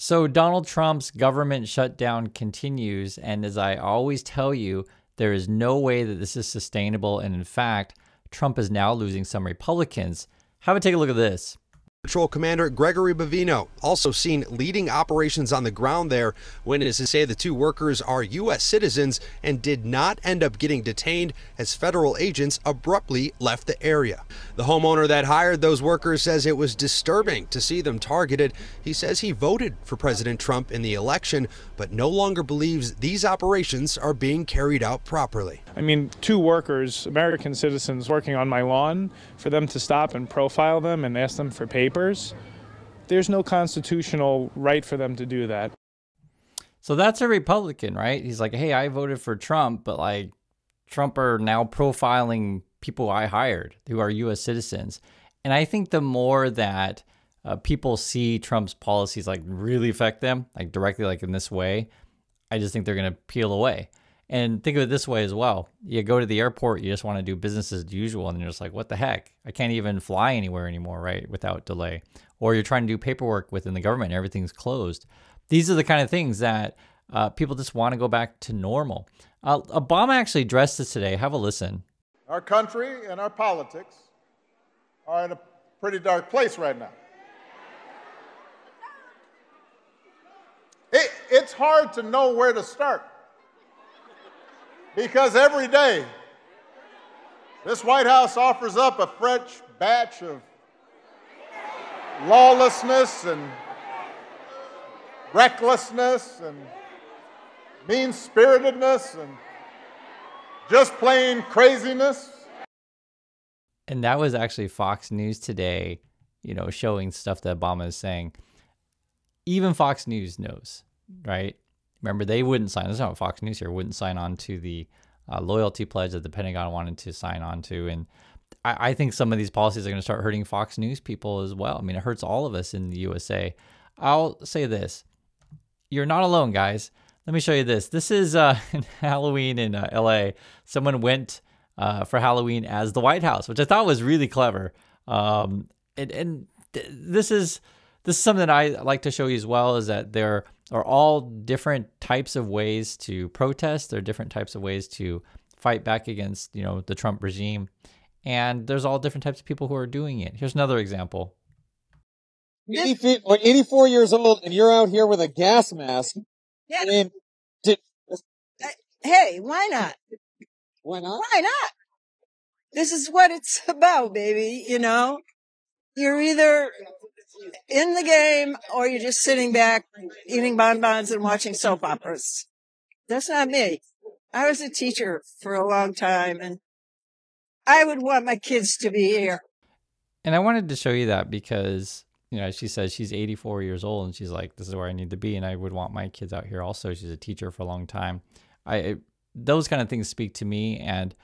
So Donald Trump's government shutdown continues, and as I always tell you, there is no way that this is sustainable, and in fact, Trump is now losing some Republicans. Have a take a look at this. Patrol Commander Gregory Bavino also seen leading operations on the ground there. Witnesses say the two workers are U.S. citizens and did not end up getting detained as federal agents abruptly left the area. The homeowner that hired those workers says it was disturbing to see them targeted. He says he voted for President Trump in the election, but no longer believes these operations are being carried out properly. I mean, two workers, American citizens, working on my lawn, for them to stop and profile them and ask them for papers, there's no constitutional right for them to do that. So that's a Republican, right? He's like, hey, I voted for Trump, but like Trump are now profiling people I hired who are U.S. citizens. And I think the more that people see Trump's policies like really affect them, like directly, like in this way, I just think they're going to peel away. And think of it this way as well. You go to the airport, you just want to do business as usual, and you're just like, what the heck? I can't even fly anywhere anymore, right, without delay. Or you're trying to do paperwork within the government, and everything's closed. These are the kind of things that people just want to go back to normal. Obama actually addressed this today. Have a listen. Our country and our politics are in a pretty dark place right now. It's hard to know where to start. Because every day, this White House offers up a fresh batch of lawlessness and recklessness and mean-spiritedness and just plain craziness. And that was actually Fox News today, you know, showing stuff that Obama is saying. Even Fox News knows, right? Remember, they wouldn't sign, this is not Fox News here, wouldn't sign on to the loyalty pledge that the Pentagon wanted to sign on to. And I think some of these policies are going to start hurting Fox News people as well. I mean, it hurts all of us in the USA. I'll say this. You're not alone, guys. Let me show you this. This is Halloween in LA. Someone went for Halloween as the White House, which I thought was really clever. This is something that I like to show you as well, is that there are all different types of ways to protest. There are different types of ways to fight back against, you know, the Trump regime. And there's all different types of people who are doing it. Here's another example. 84 years old and you're out here with a gas mask. Yeah. I mean, hey, why not? Why not? Why not? This is what it's about, baby. You know, you're either in the game or you're just sitting back eating bonbons and watching soap operas. That's not me. I was a teacher for a long time and I would want my kids to be here. And I wanted to show you that because, you know, she says she's 84 years old and she's like, this is where I need to be. And I would want my kids out here also. She's a teacher for a long time. Those kind of things speak to me. And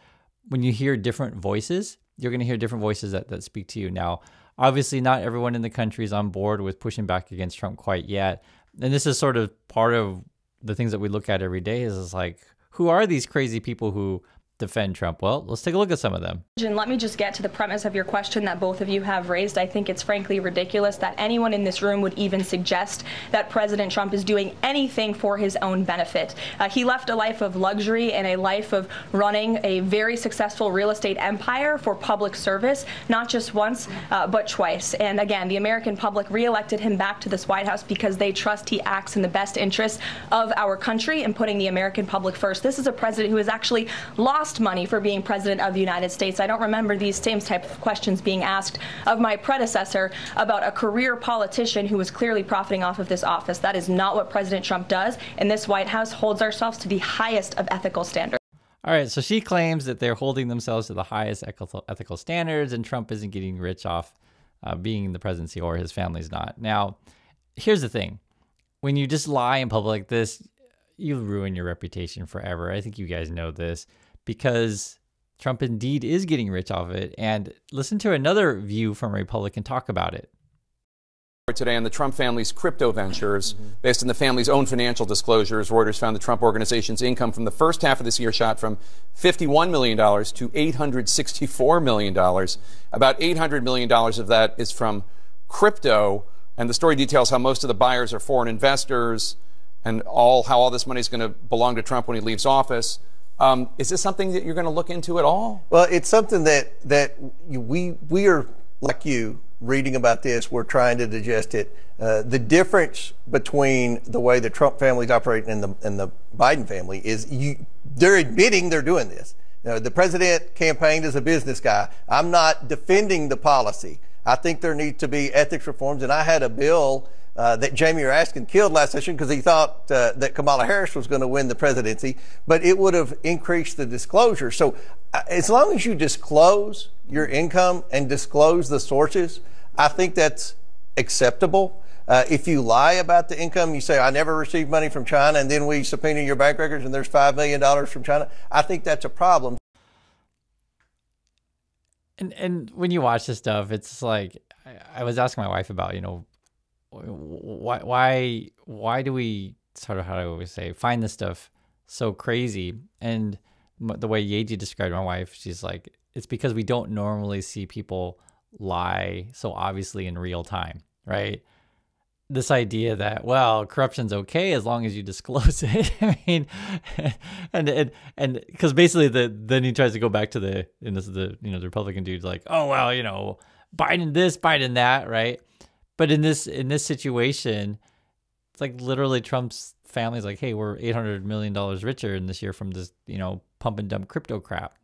when you hear different voices, you're going to hear different voices that speak to you. Now, obviously, not everyone in the country is on board with pushing back against Trump quite yet. And this is sort of part of the things that we look at every day is like, who are these crazy people who defend Trump? Well, let's take a look at some of them. Let me just get to the premise of your question that both of you have raised. I think it's frankly ridiculous that anyone in this room would even suggest that President Trump is doing anything for his own benefit. He left a life of luxury and a life of running a very successful real estate empire for public service, not just once, but twice. And again, the American public reelected him back to this White House because they trust he acts in the best interest of our country and putting the American public first. This is a president who has actually lost money for being president of the United States. I don't remember these same type of questions being asked of my predecessor about a career politician who was clearly profiting off of this office. That is not what President Trump does, and this White House holds ourselves to the highest of ethical standards. All right, so she claims that they're holding themselves to the highest ethical standards and Trump isn't getting rich off being in the presidency, or his family's not. Now, here's the thing. When you just lie in public like this, you ruin your reputation forever. I think you guys know this, because Trump indeed is getting rich off of it. And listen to another view from a Republican talk about it. Today on the Trump family's crypto ventures. Based on the family's own financial disclosures, Reuters found the Trump organization's income from the first half of this year shot from $51 million to $864 million. About $800 million of that is from crypto. And the story details how most of the buyers are foreign investors and how all this money is going to belong to Trump when he leaves office. Is this something that you're going to look into at all? Well, it's something that we are, like you, reading about this. We're trying to digest it. The difference between the way the Trump family is operating and the Biden family is they're admitting they're doing this. The president campaigned as a business guy. I'm not defending the policy. I think there needs to be ethics reforms, and I had a bill that Jamie Raskin killed last session because he thought that Kamala Harris was going to win the presidency, but it would have increased the disclosure. So as long as you disclose your income and disclose the sources, I think that's acceptable. If you lie about the income, you say, I never received money from China, and then we subpoena your bank records and there's $5 million from China, I think that's a problem. And when you watch this stuff, it's like, I was asking my wife about, why do we sort of, how do we say, find this stuff so crazy? And the way Yeji described my wife, she's like, it's because we don't normally see people lie so obviously in real time, right? This idea that, well, corruption's okay as long as you disclose it. I mean, and because basically then he tries to go back to the Republican dude's like, oh, well, Biden this, Biden that, right? But in this situation, it's like literally Trump's family's like, hey, we're $800 million richer in this year from this, pump and dump crypto crap.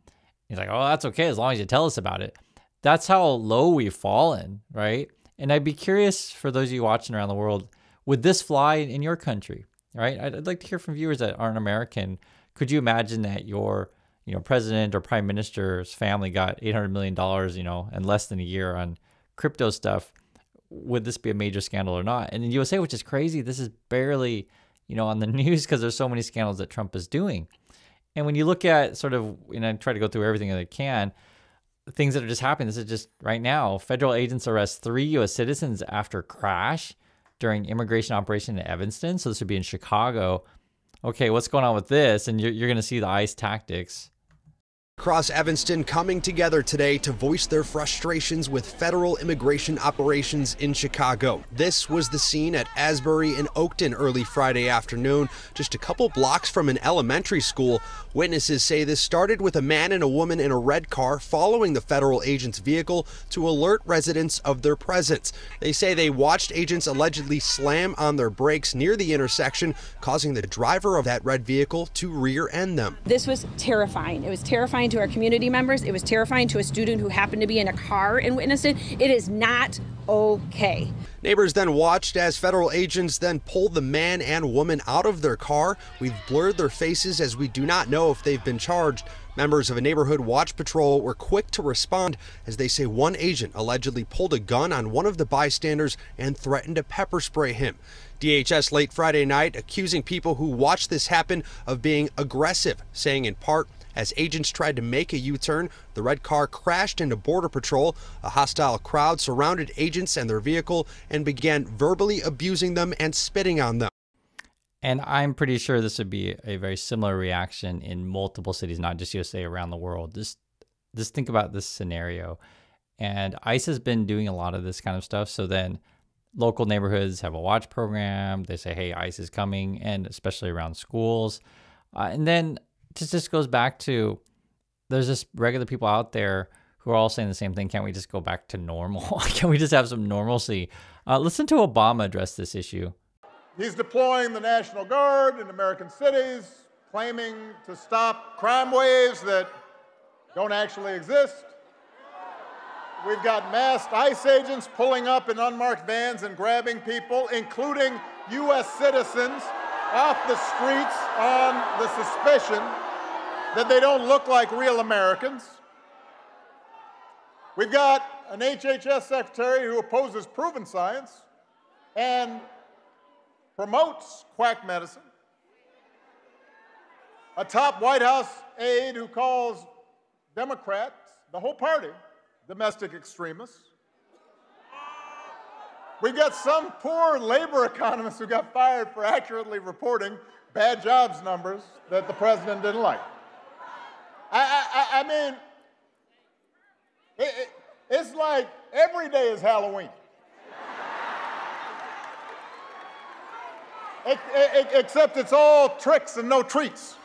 He's like, oh, that's okay as long as you tell us about it. That's how low we've fallen, right? And I'd be curious for those of you watching around the world, would this fly in your country, right? I'd like to hear from viewers that aren't American. Could you imagine that your, president or prime minister's family got $800 million, in less than a year on crypto stuff? Would this be a major scandal or not? And in the USA, which is crazy, this is barely, on the news because there's so many scandals that Trump is doing. And when you look at sort of, I try to go through everything that I can, things that are just happening. This is just right now. Federal agents arrest 3 U.S. citizens after crash during immigration operation in Evanston. So this would be in Chicago. Okay, what's going on with this? And you're going to see the ICE tactics. Across Evanston coming together today to voice their frustrations with federal immigration operations in Chicago. This was the scene at Asbury and Oakton early Friday afternoon, just a couple blocks from an elementary school. Witnesses say this started with a man and a woman in a red car following the federal agents' vehicle to alert residents of their presence. They say they watched agents allegedly slam on their brakes near the intersection, causing the driver of that red vehicle to rear-end them. This was terrifying. It was terrifying to our community members. It was terrifying to a student who happened to be in a car and witnessed it. It is not okay. Neighbors then watched as federal agents then pulled the man and woman out of their car. We've blurred their faces as we do not know if they've been charged. Members of a neighborhood watch patrol were quick to respond as they say one agent allegedly pulled a gun on one of the bystanders and threatened to pepper spray him. DHS late Friday night accusing people who watched this happen of being aggressive, saying in part, as agents tried to make a U-turn, the red car crashed into Border Patrol. A hostile crowd surrounded agents and their vehicle and began verbally abusing them and spitting on them. And I'm pretty sure this would be a very similar reaction in multiple cities, not just USA, around the world. Just think about this scenario. And ICE has been doing a lot of this kind of stuff. So then local neighborhoods have a watch program. They say, hey, ICE is coming, and especially around schools. And then just goes back to, there's just regular people out there who are all saying the same thing. Can't we just go back to normal? Can we just have some normalcy? Listen to Obama address this issue. He's deploying the National Guard in American cities, claiming to stop crime waves that don't actually exist. We've got masked ICE agents pulling up in unmarked vans and grabbing people, including U.S. citizens, off the streets on the suspicion that they don't look like real Americans. We've got an HHS secretary who opposes proven science and promotes quack medicine. A top White House aide who calls Democrats, the whole party, domestic extremists. We've got some poor labor economists who got fired for accurately reporting bad jobs numbers that the president didn't like. I mean, it's like every day is Halloween. Except it's all tricks and no treats.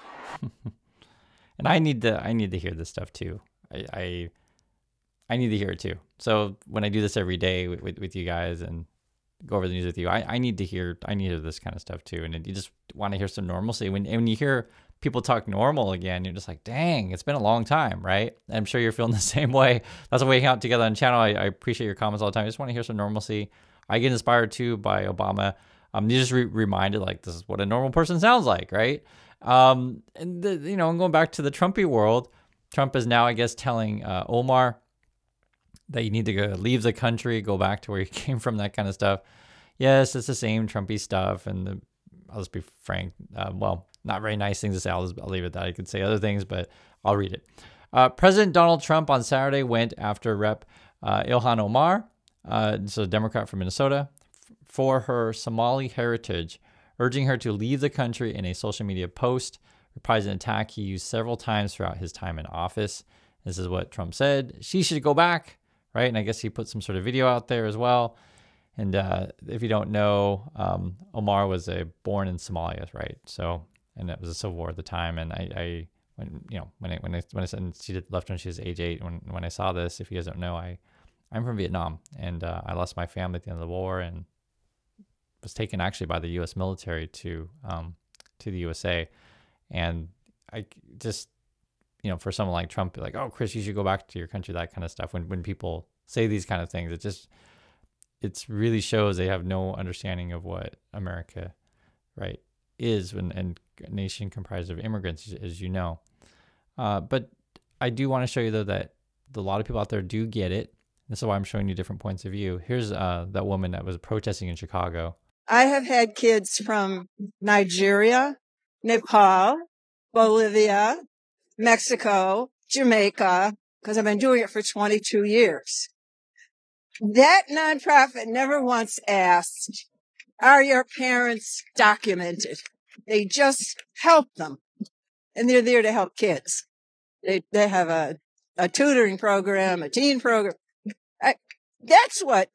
And I need to hear this stuff too. I need to hear it too. So when I do this every day with you guys and go over the news with you, I need to hear this kind of stuff too. And you just want to hear some normalcy. When you hear people talk normal again, you're just like, dang, it's been a long time, right? I'm sure you're feeling the same way. That's why we hang out together on the channel. I appreciate your comments all the time. I just want to hear some normalcy. I get inspired too by Obama. You just reminded, like, this is what a normal person sounds like, right? And going back to the Trumpy world, Trump is now, I guess, telling Omar that you need to go leave the country, go back to where you came from, that kind of stuff. Yes, it's the same Trumpy stuff. And I'll just be frank. Well, not very nice things to say. I'll leave it at that. I could say other things, but I'll read it. President Donald Trump on Saturday went after Rep. Ilhan Omar, so a Democrat from Minnesota, for her Somali heritage, urging her to leave the country in a social media post, reprising an attack he used several times throughout his time in office. This is what Trump said. She should go back, right? And I guess he put some sort of video out there as well. And if you don't know, Omar was born in Somalia, right? So, and it was a civil war at the time. And when I said she left when she was age 8, when I saw this, if you guys don't know, I'm from Vietnam, and I lost my family at the end of the war, and was taken actually by the U.S. military to the USA. And I just, for someone like Trump, like, oh, Chris, you should go back to your country, that kind of stuff. When people say these kind of things, it really shows they have no understanding of what America, right, is, and a nation comprised of immigrants, as you know. But I do want to show you, though, that a lot of people out there do get it. This is why I'm showing you different points of view. Here's that woman that was protesting in Chicago. I have had kids from Nigeria, Nepal, Bolivia, Mexico, Jamaica, because I've been doing it for 22 years. That nonprofit never once asked, are your parents documented? They just help them. And they're there to help kids. They have a tutoring program, a teen program. That's what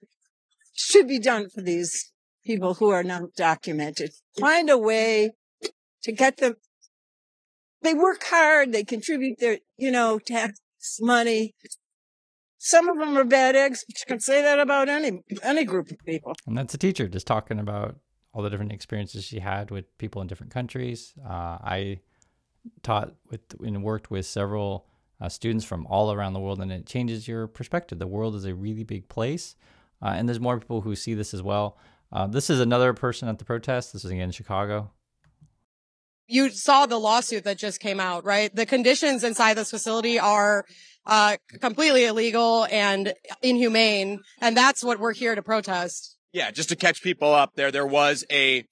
should be done for these people who are not documented. Find a way to get them. They work hard. They contribute their, tax money. Some of them are bad eggs, but you can say that about any group of people. And that's a teacher just talking about all the different experiences she had with people in different countries. I taught and worked with several students from all around the world, and it changes your perspective. The world is a really big place, and there's more people who see this as well. This is another person at the protest. This is again in Chicago. You saw the lawsuit that just came out, right? The conditions inside this facility are completely illegal and inhumane, and that's what we're here to protest. Yeah, just to catch people up there was a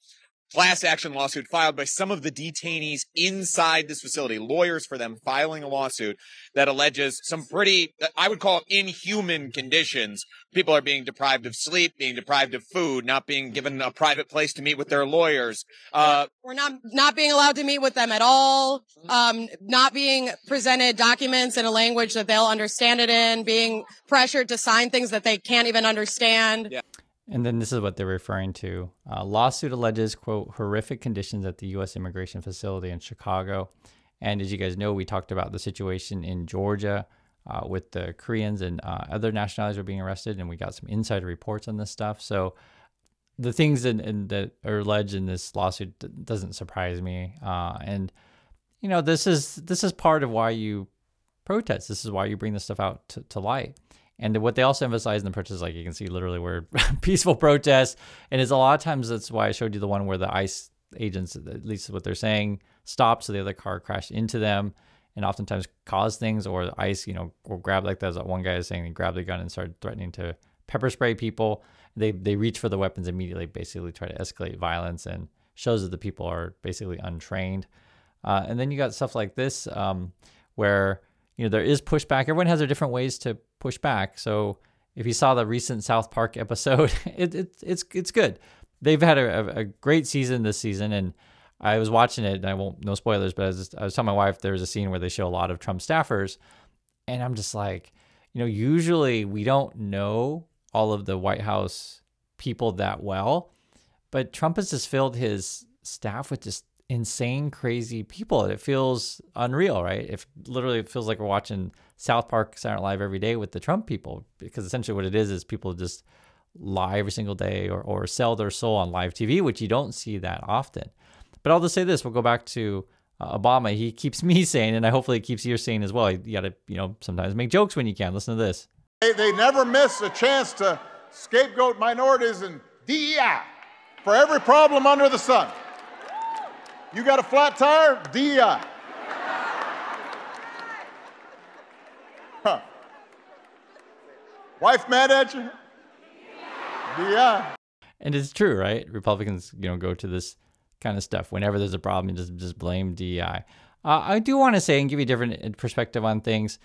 class action lawsuit filed by some of the detainees inside this facility, lawyers for them filing a lawsuit that alleges some pretty, I would call it inhuman conditions. People are being deprived of sleep, being deprived of food, not being given a private place to meet with their lawyers. We're not being allowed to meet with them at all. Not being presented documents in a language that they'll understand it in, being pressured to sign things that they can't even understand. Yeah. And then this is what they're referring to. Lawsuit alleges, quote, horrific conditions at the U.S. immigration facility in Chicago. And as you guys know, we talked about the situation in Georgia with the Koreans and other nationalities were being arrested, and we got some insider reports on this stuff. So the things that are alleged in this lawsuit doesn't surprise me. And, this is part of why you protest. This is why you bring this stuff out to light. And what they also emphasize in the protests, like you can see literally where peaceful protests, and it's a lot of times that's why I showed you the one where the ICE agents, at least what they're saying, stopped so the other car crashed into them and oftentimes caused things, or the ICE, will grab, like that one guy is saying, they grabbed the gun and started threatening to pepper spray people. They reach for the weapons immediately, basically try to escalate violence, and shows that the people are basically untrained. And then you got stuff like this where there is pushback. Everyone has their different ways to push back. So if you saw the recent South Park episode, it's good. They've had a great season this season, and I was watching it, and I won't, no spoilers, but I was telling my wife there was a scene where they show a lot of Trump staffers, and I'm just like, usually we don't know all of the White House people that well, but Trump has just filled his staff with just insane, crazy people. It feels unreal, right? It feels like we're watching South Park, Saturday Night Live every day with the Trump people, because essentially what it is people just lie every single day or sell their soul on live TV, which you don't see that often. But I'll just say this, we'll go back to Obama. He keeps me sane, and I hopefully it keeps you sane as well. You got to, sometimes make jokes when you can. Listen to this. They never miss a chance to scapegoat minorities and DEI for every problem under the sun. You got a flat tire? DEI. Huh. Wife mad at you? DEI. And it's true, right? Republicans, go to this kind of stuff whenever there's a problem. You just blame DEI. I do want to say and give you a different perspective on things.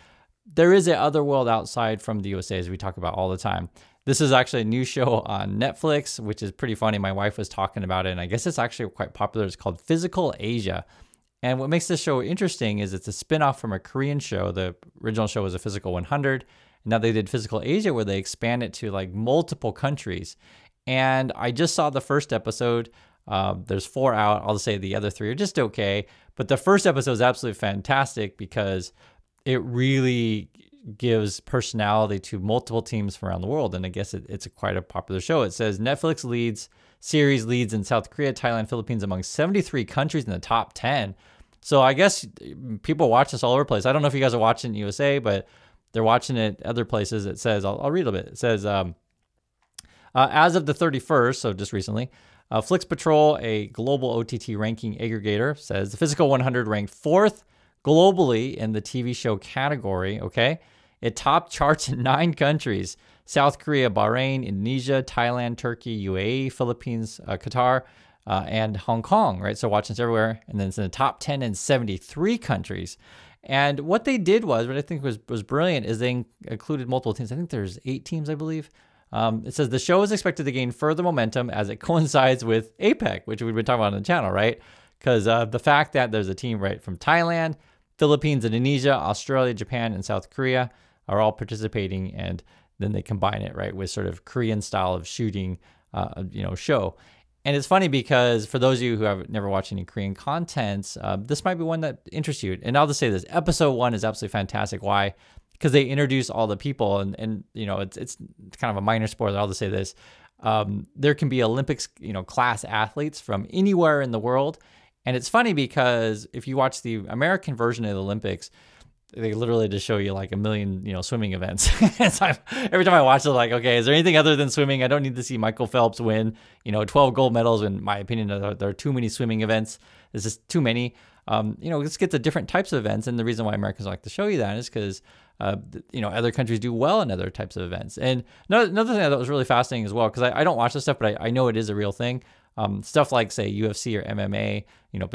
There is a other world outside from the USA, as we talk about all the time. This is actually a new show on Netflix, which is pretty funny. My wife was talking about it, and I guess it's actually quite popular. It's called Physical Asia. And what makes this show interesting is it's a spinoff from a Korean show. The original show was a Physical 100. And now they did Physical Asia, where they expand it to like multiple countries. And I just saw the first episode. There's 4 out. I'll just say the other 3 are just okay. But the first episode is absolutely fantastic because it really gives personality to multiple teams from around the world. And I guess it's quite a popular show. It says Netflix series leads in South Korea, Thailand, Philippines among 73 countries in the top 10. So I guess people watch this all over the place. I don't know if you guys are watching in USA, but they're watching it other places. It says, I'll read a bit. It says, as of the 31st, so just recently, Flix Patrol, a global OTT ranking aggregator, says the Physical 100 ranked 4th globally in the TV show category, okay? It topped charts in 9 countries: South Korea, Bahrain, Indonesia, Thailand, Turkey, UAE, Philippines, Qatar, and Hong Kong, right? So watching this everywhere. And then it's in the top 10 in 73 countries. And what they did was, what I think was brilliant, is they included multiple teams. I think there's 8 teams, I believe. It says the show is expected to gain further momentum as it coincides with APEC, which we've been talking about on the channel, right? Because the fact that there's a team right from Thailand, Philippines, Indonesia, Australia, Japan, and South Korea are all participating, and then they combine it right with sort of Korean style of shooting, show. And it's funny because for those of you who have never watched any Korean content, this might be one that interests you. And I'll just say this: episode 1 is absolutely fantastic. Why? Because they introduce all the people, and it's kind of a minor spoiler. I'll just say this: there can be Olympics class athletes from anywhere in the world. And it's funny because if you watch the American version of the Olympics, they literally just show you like a million, swimming events. So every time I watch it, like, okay, is there anything other than swimming? I don't need to see Michael Phelps win, 12 gold medals. In my opinion, there are too many swimming events. There's just too many. Let's get to different types of events. And the reason why Americans like to show you that is because, other countries do well in other types of events. And another thing that was really fascinating as well, because I don't watch this stuff, but I know it is a real thing. Stuff like, say, UFC or MMA,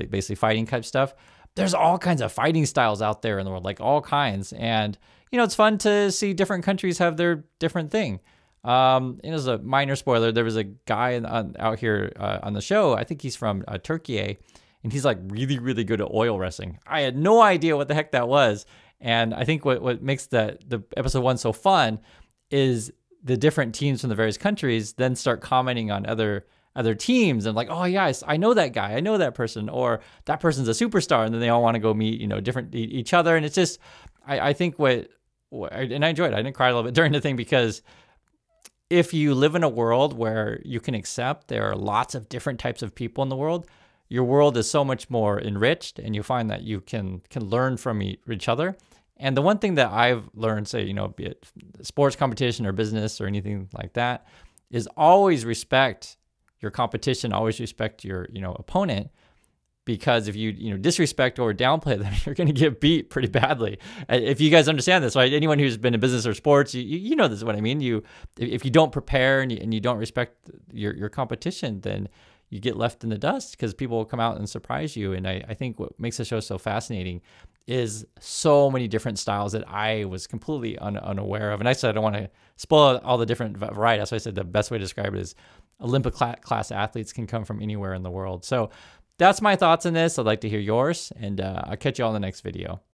basically fighting type stuff. There's all kinds of fighting styles out there in the world, like all kinds. And, it's fun to see different countries have their different thing. As a minor spoiler, there was a guy out here on the show. I think he's from Turkey, and he's like really, really good at oil wrestling. I had no idea what the heck that was. And I think what makes the episode 1 so fun is the different teams from the various countries then start commenting on other teams and like, oh yeah, I know that guy, I know that person, or that person's a superstar, and then they all want to go meet each other. And it's just, I think and I enjoyed it. I didn't cry a little bit during the thing, because if you live in a world where you can accept there are lots of different types of people in the world, your world is so much more enriched, and you find that you can learn from each other. And the one thing that I've learned, say, be it sports competition or business or anything like that, is always respect your competition, always respect your, opponent, because if you, disrespect or downplay them, you're going to get beat pretty badly. If you guys understand this, right? Anyone who's been in business or sports, you know this is what I mean. If you don't prepare and you don't respect your competition, then you get left in the dust, because people will come out and surprise you. And I think what makes the show so fascinating is so many different styles that I was completely unaware of. And I said I don't want to spoil all the different varieties. So I said the best way to describe it is Olympic class athletes can come from anywhere in the world. So that's my thoughts on this. I'd like to hear yours, and I'll catch you all in the next video.